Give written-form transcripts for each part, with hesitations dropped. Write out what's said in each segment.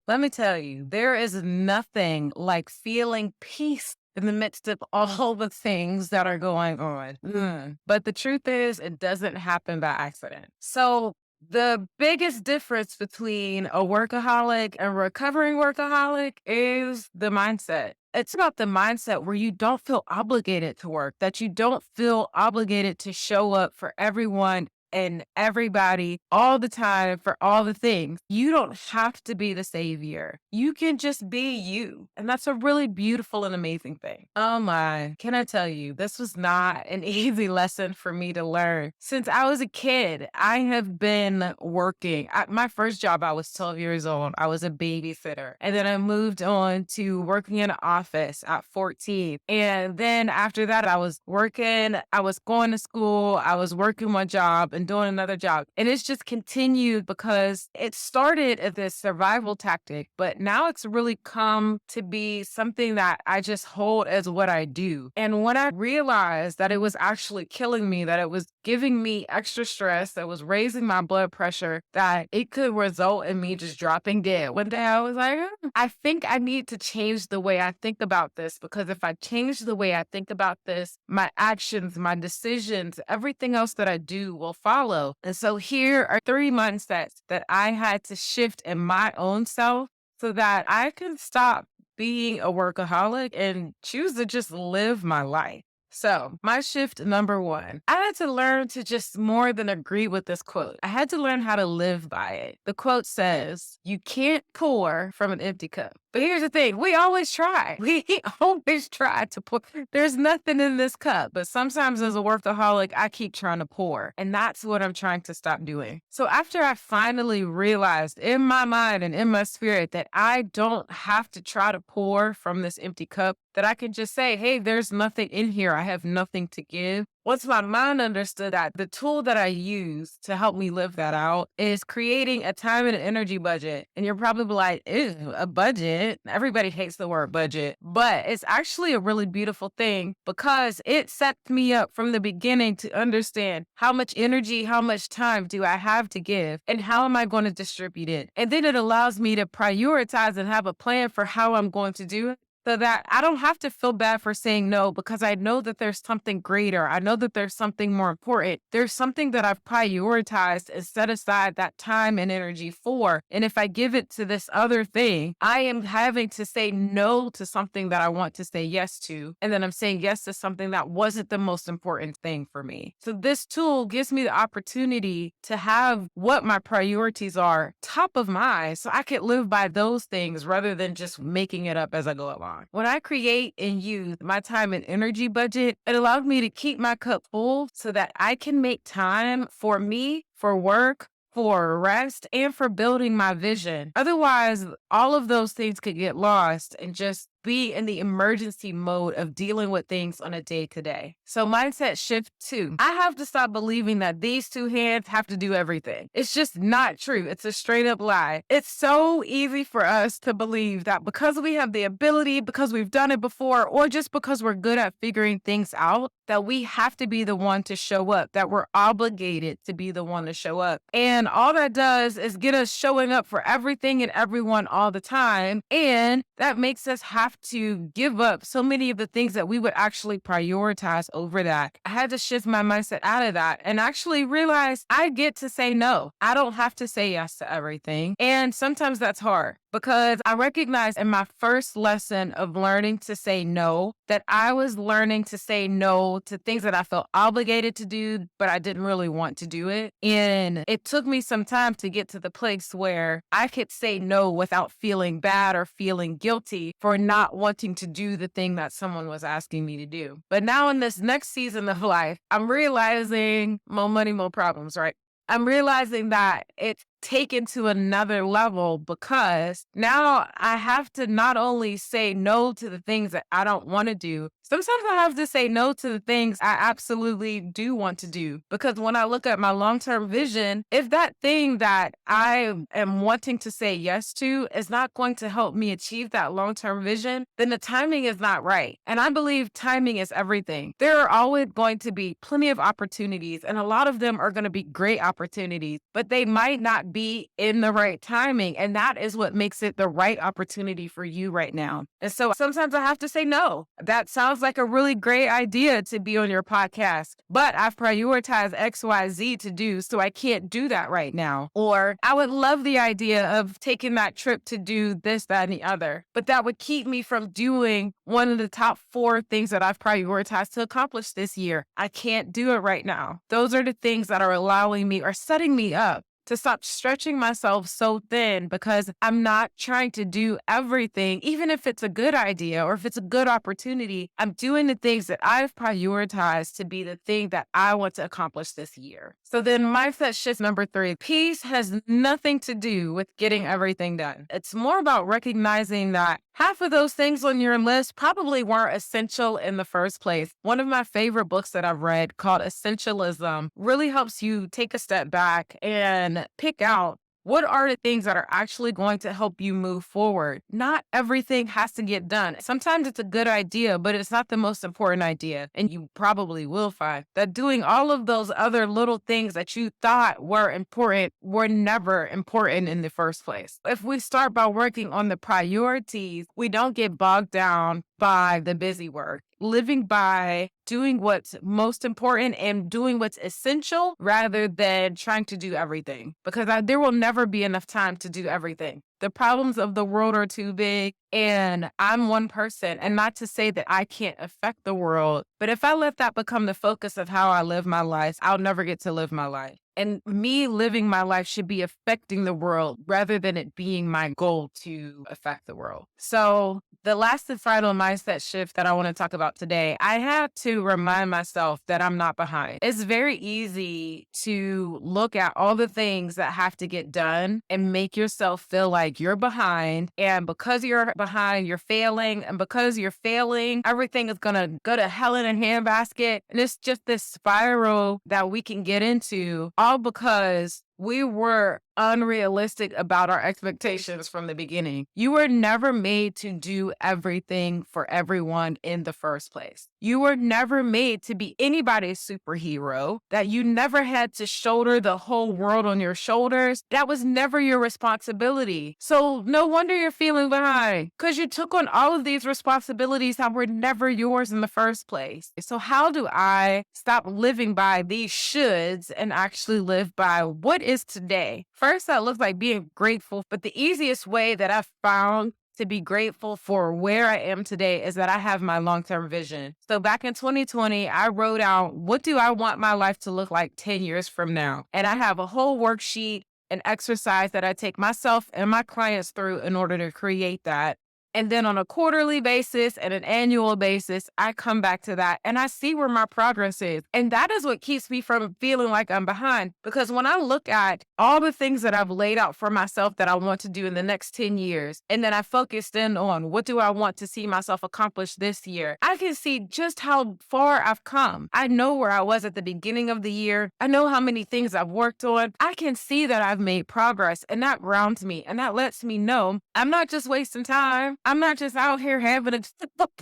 Let me tell you, there is nothing like feeling peace in the midst of all the things that are going on. But the truth is, it doesn't happen by accident. So, the biggest difference between a workaholic and recovering workaholic is the mindset. It's about the mindset where you don't feel obligated to work, that you don't feel obligated to show up for everyone and everybody all the time for all the things. You don't have to be the savior. You can just be you. And that's a really beautiful and amazing thing. Oh my, can I tell you, this was not an easy lesson for me to learn. Since I was a kid, I have been working. My first job, I was 12 years old. I was a babysitter. And then I moved on to working in an office at 14. And then after that, I was working, I was going to school, I was working one job and doing another job. And it's just continued because it started as this survival tactic, but now it's really come to be something that I just hold as what I do. And when I realized that it was actually killing me, that it was giving me extra stress, that was raising my blood pressure, that it could result in me just dropping dead. One day I was like, I think I need to change the way I think about this, because if I change the way I think about this, my actions, my decisions, everything else that I do will follow. And so here are 3 mindsets that I had to shift in my own self so that I can stop being a workaholic and choose to just live my life. So, my shift number 1, I had to learn to just more than agree with this quote. I had to learn how to live by it. The quote says, "You can't pour from an empty cup." But here's the thing, we always try. We always try to pour. There's nothing in this cup, but sometimes as a workaholic, I keep trying to pour. And that's what I'm trying to stop doing. So after I finally realized in my mind and in my spirit that I don't have to try to pour from this empty cup, that I can just say, hey, there's nothing in here. I have nothing to give. Once my mind understood that, the tool that I use to help me live that out is creating a time and energy budget. And you're probably like, ew, a budget? Everybody hates the word budget, but it's actually a really beautiful thing because it sets me up from the beginning to understand how much energy, how much time do I have to give, and how am I going to distribute it? And then it allows me to prioritize and have a plan for how I'm going to do it, so that I don't have to feel bad for saying no, because I know that there's something greater. I know that there's something more important. There's something that I've prioritized and set aside that time and energy for. And if I give it to this other thing, I am having to say no to something that I want to say yes to. And then I'm saying yes to something that wasn't the most important thing for me. So this tool gives me the opportunity to have what my priorities are top of mind so I can live by those things rather than just making it up as I go along. When I create and use my time and energy budget, it allows me to keep my cup full so that I can make time for me, for work, for rest, and for building my vision. Otherwise, all of those things could get lost and just be in the emergency mode of dealing with things on a day-to-day. So mindset shift 2. I have to stop believing that these 2 hands have to do everything. It's just not true. It's a straight up lie. It's so easy for us to believe that because we have the ability, because we've done it before, or just because we're good at figuring things out, that we have to be the one to show up, that we're obligated to be the one to show up. And all that does is get us showing up for everything and everyone all the time. And that makes us have to give up so many of the things that we would actually prioritize over that. I had to shift my mindset out of that and actually realize I get to say no. I don't have to say yes to everything. And sometimes that's hard because I recognized in my first lesson of learning to say no, that I was learning to say no to things that I felt obligated to do, but I didn't really want to do it. And it took me some time to get to the place where I could say no without feeling bad or feeling guilty for not wanting to do the thing that someone was asking me to do. But now in this next season of life, I'm realizing more money, more problems, right? I'm realizing that it's taken to another level because now I have to not only say no to the things that I don't want to do, sometimes I have to say no to the things I absolutely do want to do. Because when I look at my long-term vision, if that thing that I am wanting to say yes to is not going to help me achieve that long-term vision, then the timing is not right. And I believe timing is everything. There are always going to be plenty of opportunities, and a lot of them are going to be great opportunities, but they might not might be in the right timing. And that is what makes it the right opportunity for you right now. And so sometimes I have to say no. That sounds like a really great idea to be on your podcast, but I've prioritized XYZ to do, so I can't do that right now. Or I would love the idea of taking that trip to do this, that, and the other, but that would keep me from doing one of the top 4 things that I've prioritized to accomplish this year. I can't do it right now. Those are the things that are allowing me or setting me up to stop stretching myself so thin, because I'm not trying to do everything, even if it's a good idea or if it's a good opportunity. I'm doing the things that I've prioritized to be the thing that I want to accomplish this year. So then mindset shift number 3, peace has nothing to do with getting everything done. It's more about recognizing that half of those things on your list probably weren't essential in the first place. One of my favorite books that I've read, called Essentialism, really helps you take a step back and pick out what are the things that are actually going to help you move forward. Not everything has to get done. Sometimes it's a good idea, but it's not the most important idea. And you probably will find that doing all of those other little things that you thought were important were never important in the first place. If we start by working on the priorities, we don't get bogged down by the busy work. Living by doing what's most important and doing what's essential rather than trying to do everything, because there will never be enough time to do everything. The problems of the world are too big, and I'm one person. And not to say that I can't affect the world, but if I let that become the focus of how I live my life, I'll never get to live my life. And me living my life should be affecting the world rather than it being my goal to affect the world. So the last and final mindset shift that I want to talk about today, I had to remind myself that I'm not behind. It's very easy to look at all the things that have to get done and make yourself feel like you're behind. And because you're behind, you're failing. And because you're failing, everything is going to go to hell in a handbasket. And it's just this spiral that we can get into, all because we were unrealistic about our expectations from the beginning. You were never made to do everything for everyone in the first place. You were never made to be anybody's superhero, that you never had to shoulder the whole world on your shoulders. That was never your responsibility. So no wonder you're feeling behind, because you took on all of these responsibilities that were never yours in the first place. So how do I stop living by these shoulds and actually live by what is today? First, that looks like being grateful, but the easiest way that I've found to be grateful for where I am today is that I have my long-term vision. So back in 2020, I wrote out, what do I want my life to look like 10 years from now? And I have a whole worksheet, an exercise that I take myself and my clients through in order to create that. And then on a quarterly basis and an annual basis, I come back to that and I see where my progress is. And that is what keeps me from feeling like I'm behind. Because when I look at all the things that I've laid out for myself that I want to do in the next 10 years, and then I focused in on what do I want to see myself accomplish this year, I can see just how far I've come. I know where I was at the beginning of the year. I know how many things I've worked on. I can see that I've made progress, and that grounds me. And that lets me know I'm not just wasting time. I'm not just out here having a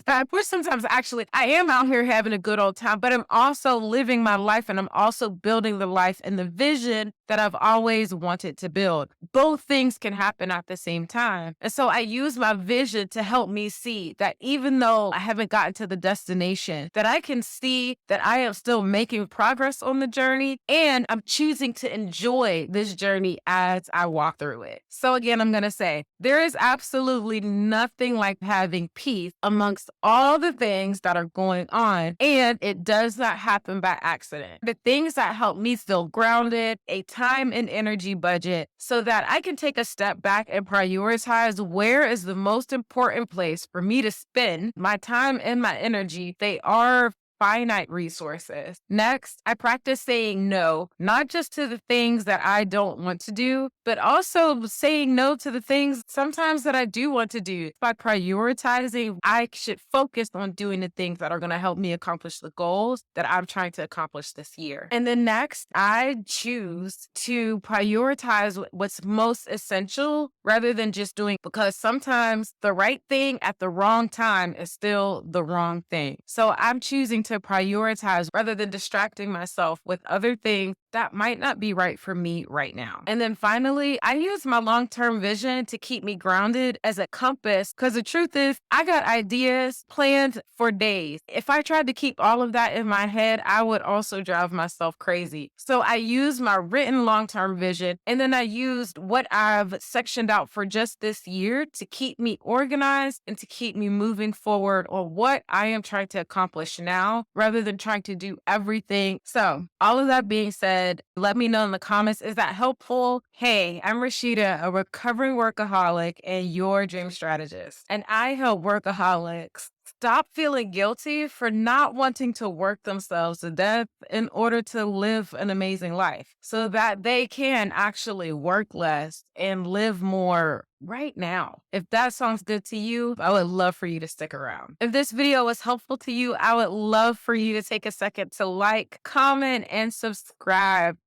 time. Which sometimes actually I am out here having a good old time, but I'm also living my life, and I'm also building the life and the vision that I've always wanted to build. Both things can happen at the same time. And so I use my vision to help me see that even though I haven't gotten to the destination, that I can see that I am still making progress on the journey, and I'm choosing to enjoy this journey as I walk through it. So again, I'm going to say there is absolutely nothing like having peace amongst all the things that are going on. And it does not happen by accident. The things that help me feel grounded, a time and energy budget, so that I can take a step back and prioritize where is the most important place for me to spend my time and my energy. They are finite resources. Next, I practice saying no, not just to the things that I don't want to do, but also saying no to the things sometimes that I do want to do. By prioritizing, I should focus on doing the things that are going to help me accomplish the goals that I'm trying to accomplish this year. And then next, I choose to prioritize what's most essential rather than just doing, because sometimes the right thing at the wrong time is still the wrong thing. So I'm choosing to prioritize rather than distracting myself with other things that might not be right for me right now. And then finally, I use my long-term vision to keep me grounded as a compass, because the truth is, I got ideas planned for days. If I tried to keep all of that in my head, I would also drive myself crazy. So I used my written long-term vision, and then I used what I've sectioned out for just this year to keep me organized and to keep me moving forward on what I am trying to accomplish now, rather than trying to do everything. So all of that being said, let me know in the comments, is that helpful? Hey, I'm Rashida, a recovering workaholic and your dream strategist. And I help workaholics stop feeling guilty for not wanting to work themselves to death in order to live an amazing life, so that they can actually work less and live more right now. If that sounds good to you, I would love for you to stick around. If this video was helpful to you, I would love for you to take a second to like, comment, and subscribe.